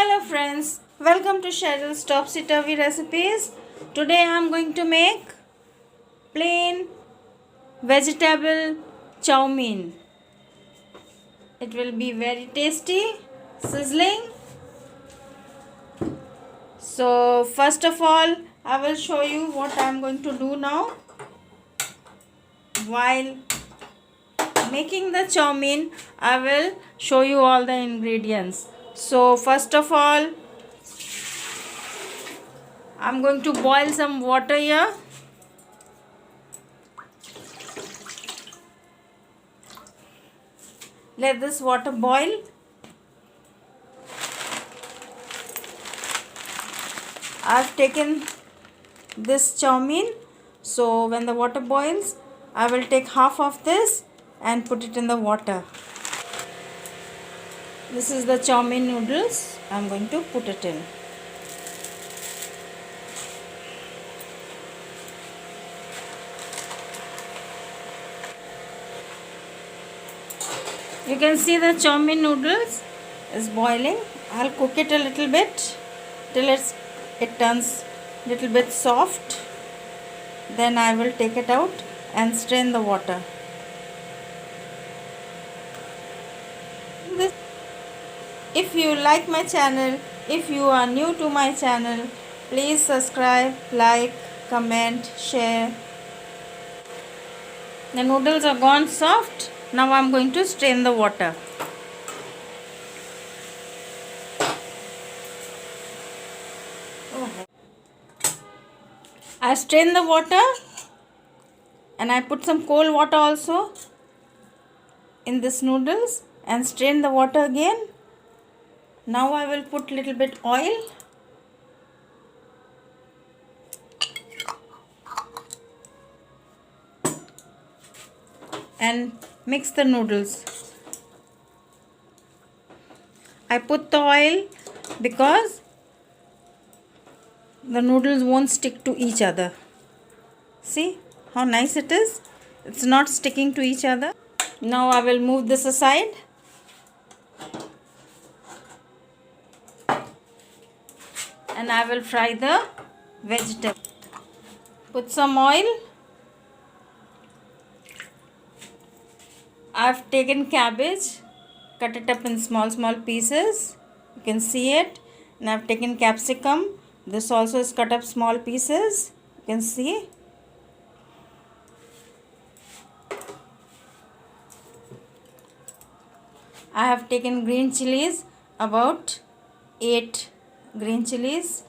Hello friends, welcome to Cheryl's Topsy-Turvy Recipes. Today I am going to make plain vegetable Chaumin. It will be very tasty, sizzling. So first of all, I will show you what I am going to do now. While making the Chaumin, I will show you all the ingredients. So first of all, I'm going to boil some water here. Let this water boil. I've taken this Chaumin. So when the water boils, I will take half of this and put it in the water. This is the Chaumin noodles. I'm going to put it in. You can see the Chaumin noodles is boiling. I'll cook it a little bit till it turns little bit soft. Then I will take it out and strain the water. If you like my channel, if you are new to my channel, please subscribe, like, comment, share. The noodles are gone soft. Now I am going to strain the water. I strain the water and I put some cold water also in this noodles and strain the water again. Now I will put little bit oil. And mix the noodles. I put the oil because the noodles won't stick to each other. See how nice it is? It's not sticking to each other. Now I will move this aside. And I will fry the vegetable. Put some oil. I've taken cabbage, cut it up in small pieces. You can see it. And I've taken capsicum. This also is cut up small pieces. You can see. I have taken green chilies, about 8 green chilies.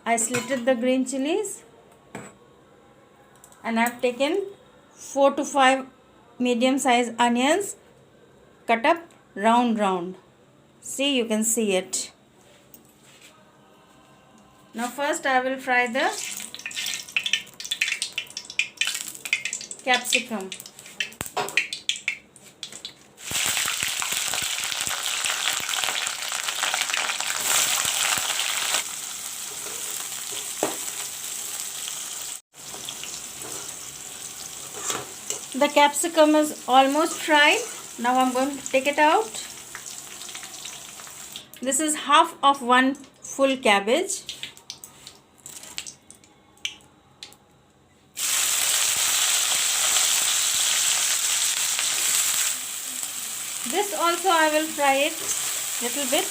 I slitted the green chilies. And I have taken 4 to 5 medium size onions, cut up round. See, you can see it. Now first I will fry the capsicum. The capsicum is almost fried. Now I'm going to take it out. This is half of one full cabbage. This also I will fry it little bit.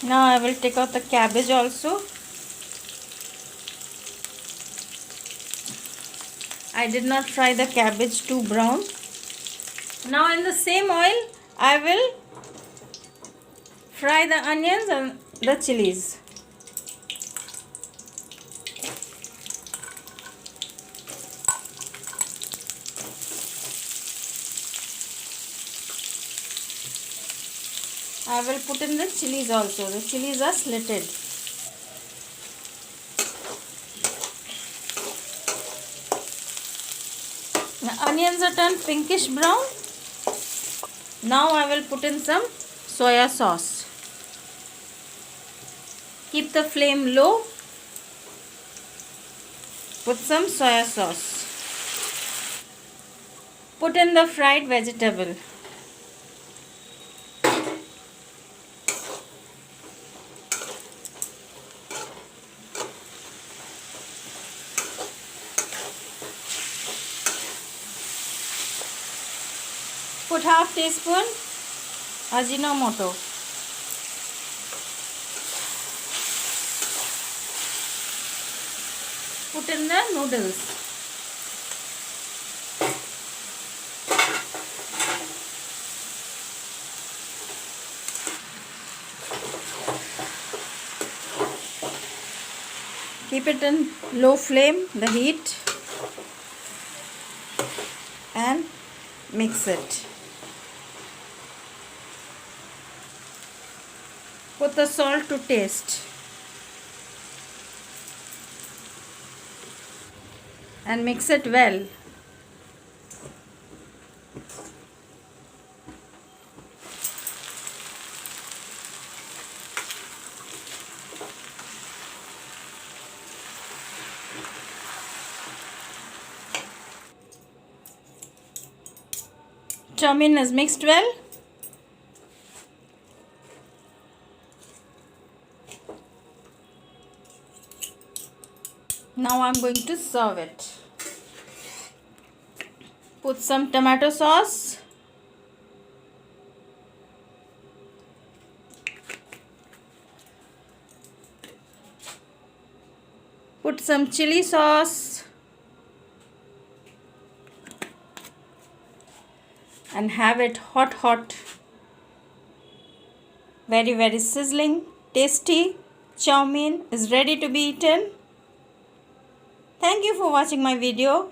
Now I will take out the cabbage also. I did not fry the cabbage too brown. Now in the same oil, I will fry the onions and the chilies. I will put in the chilies also. The chilies are slitted. The onions are turned pinkish brown. Now I will put in some soya sauce. Keep the flame low. Put some soya sauce. Put in the fried vegetable. Put half teaspoon Ajinomoto. Put in the noodles. Keep it in low flame, the heat, and mix it. Put the salt to taste and mix it well. Chaumin is mixed well. Now I'm going to serve it. Put some tomato sauce. Put some chili sauce. And have it hot. Very sizzling, tasty. Chow mein is ready to be eaten. Thank you for watching my video.